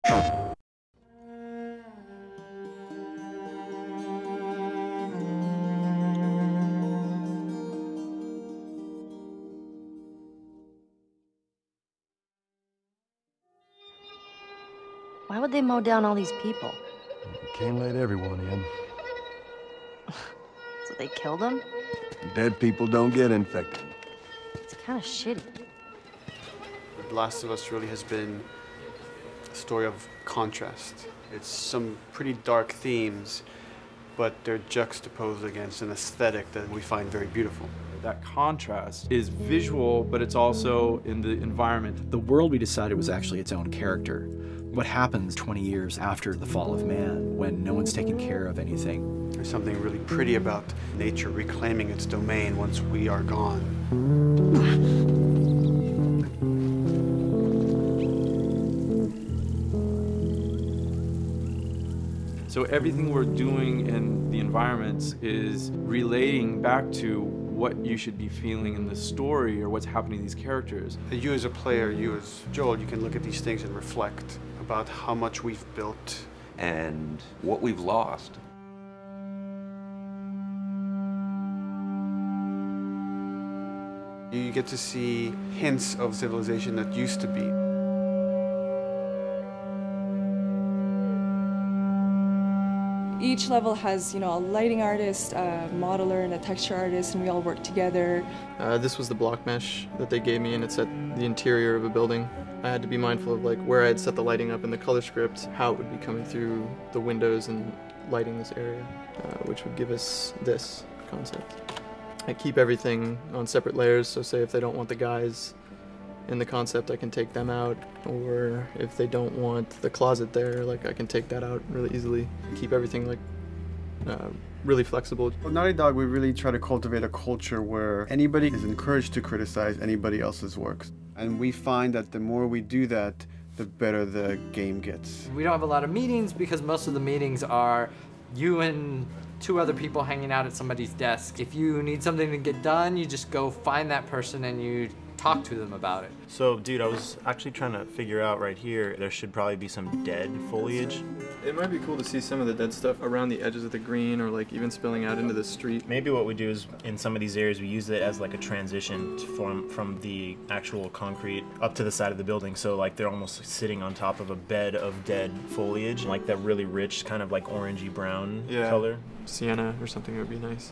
Why would they mow down all these people? Can't let everyone in. So they killed them? Dead people don't get infected. It's kind of shitty. The Last of Us really has been a story of contrast. It's some pretty dark themes, but they're juxtaposed against an aesthetic that we find very beautiful. That contrast is visual, but it's also in the environment. The world we decided was actually its own character. What happens 20 years after the fall of man when no one's taking care of anything? There's something really pretty about nature reclaiming its domain once we are gone. So everything we're doing in the environments is relating back to what you should be feeling in the story or what's happening to these characters. You as a player, you as Joel, you can look at these things and reflect about how much we've built and what we've lost. You get to see hints of civilization that used to be. Each level has, a lighting artist, a modeler, and a texture artist, and we all work together. This was the block mesh that they gave me, and it set the interior of a building. I had to be mindful of where I had set the lighting up in the color script, how it would be coming through the windows and lighting this area, which would give us this concept. I keep everything on separate layers, so say if they don't want the guys in the concept, I can take them out, or if they don't want the closet there, I can take that out really easily. Keep everything really flexible. At Naughty Dog, we really try to cultivate a culture where anybody is encouraged to criticize anybody else's works. And we find that the more we do that, the better the game gets. We don't have a lot of meetings because most of the meetings are you and 2 other people hanging out at somebody's desk. If you need something to get done, you just go find that person and you talk to them about it. So, dude, I was actually trying to figure out right here, there should probably be some dead foliage. It might be cool to see some of the dead stuff around the edges of the green, or even spilling out into the street. Maybe what we do is, in some of these areas, we use it as a transition from the actual concrete up to the side of the building. So they're almost sitting on top of a bed of dead foliage, that really rich kind of orangey brown color. Sienna or something would be nice.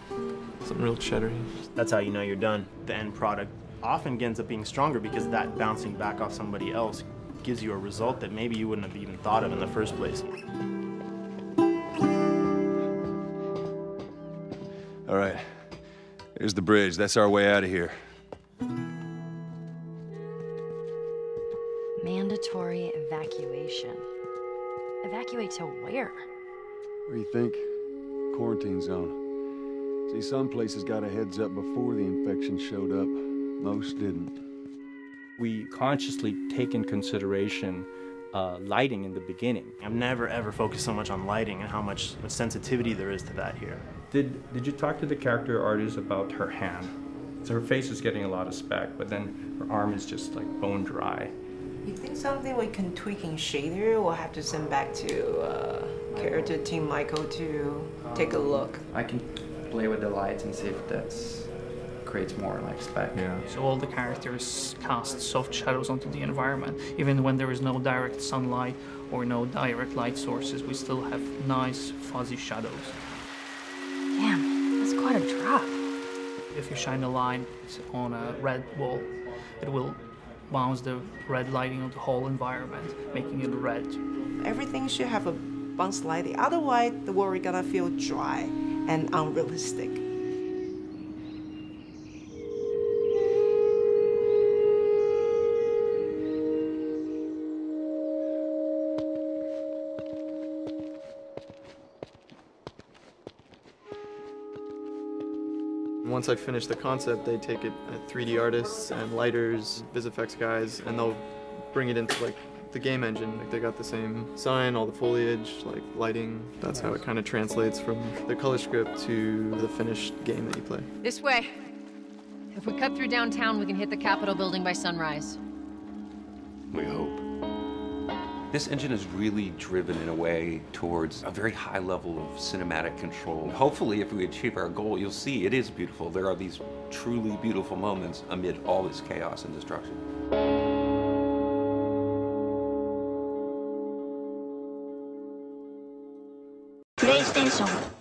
Something real cheddary. That's how you know you're done. The end product often ends up being stronger because that bouncing back off somebody else gives you a result that maybe you wouldn't have even thought of in the first place. All right, here's the bridge. That's our way out of here. Mandatory evacuation. Evacuate to where? What do you think? Quarantine zone. See, some places got a heads up before the infection showed up. Most didn't. We consciously take in consideration lighting in the beginning. I've never ever focused so much on lighting and how much sensitivity there is to that here. Did you talk to the character artist about her hand? So her face is getting a lot of speck, but then her arm is just bone dry. You think something we can tweak in shader? We'll have to send back to character team Michael to take a look. I can play with the lights and see if that's creates more speck. Yeah. So all the characters cast soft shadows onto the environment. Even when there is no direct sunlight or no direct light sources, we still have nice fuzzy shadows. Damn, that's quite a drop. If you shine a light on a red wall, it will bounce the red lighting on the whole environment, making it red. Everything should have a bounce lighting, otherwise the world is gonna feel dry and unrealistic. Once I finish the concept, they take it at 3D artists and lighters, VisFX guys, and they'll bring it into the game engine. They got the same sign, all the foliage, lighting. That's how it kind of translates from the color script to the finished game that you play. This way. If we cut through downtown, we can hit the Capitol building by sunrise. We hope. This engine is really driven in a way towards a very high level of cinematic control. Hopefully, if we achieve our goal, you'll see it is beautiful. There are these truly beautiful moments amid all this chaos and destruction. PlayStation